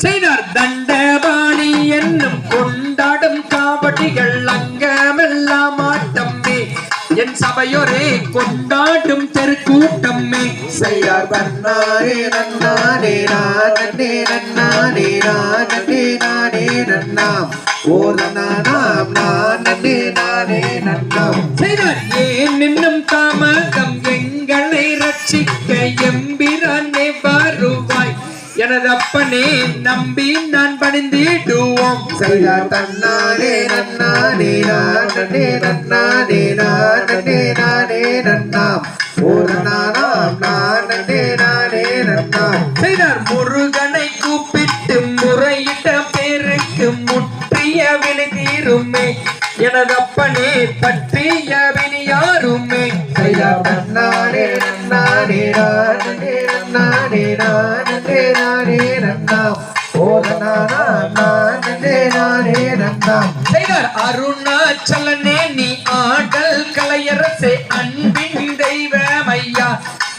செய்தார் தண்டபாணி என்னும் கொண்டாடும் காவடிகள் அங்கமெல்லாம் ஆட்டம்மே என் சபையொரே கொண்டாடும் தெருக்கூட்டம்மே செய்யார் பன்னாரே நன்னாரே நானே நன்னாரே நானே நானே நன்னாம் ஓதனானாம் நானே நானே நன்னாம் செய்தார் ஏன் இன்னும் தாமதம் எங்களை ரட்சிக்க எம்பிரானே வருவாய் எனது அப்பனே நம்பி நான் பணிந்திடுவோம் செய்தார் தன்னாரே நன்னாரே நானே நன்னாரே நானே நானே நன்னாம் ஓதனானாம் நானே நானே நன்னாம் செய்தார் முருகனை கூப்பிட்டு முறையிட்ட பேருக்கு முற்றிய வினை தீருமே எனது அப்பனே பற்றிய வினை யாருமே செய்தார் தன்னாரே நன்னாரே நானே நன்னாரே நானே நானே நன்னாம் ஓதனானாம் நானே நானே நன்னாம் செய்தார் அருணாச்சலனே நீ ஆடல் கலையரசே அன்பின் தெய்வம் ஐயா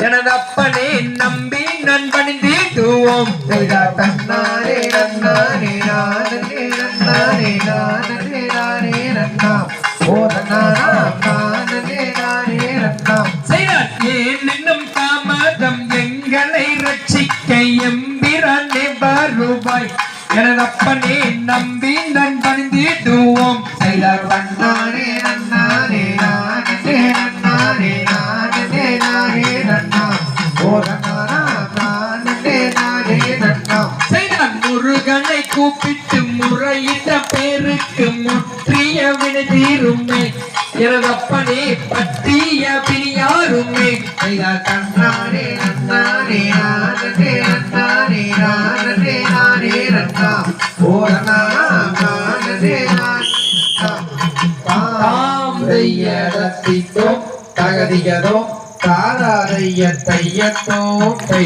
எனது அப்பனே நம்பி நான் பணிந்திடுவோம் செய்தார் தன்னாரே நன்னாரே நானே நன்னாரே நானே நானே நன்னாம் ஓதனானாம் நானே நானே நன்னாம் செய்தார் ஏன் இன்னும் தாமதம் எங்களை ரட்சிக்க எம்பிரானே வருவாய் எனது அப்பனே நம்பி நான் பணிந்திடுவோம் செய்தார் தன்னாரே நன்னாரே நானே நன்னாரே நானே நானே நன்னாம் ஓதனானாம் நானே நானே நன்னாம் செய்தார் முருகனை கூப்பிட்டு முறையிட்ட பேருக்கு முற்றிய வினை தீருமே எனது அப்பனே பற்றிய பிணி யாருமே செய்தார் தன்னாரே நன்னாரே நானே நன்னாரே நானே நானே நன்னாம் ஓதனானாம் நானே நானே தாம் தையதத்தித்தோம் தகதியதோம் தாராதைய தையத்தோட்டை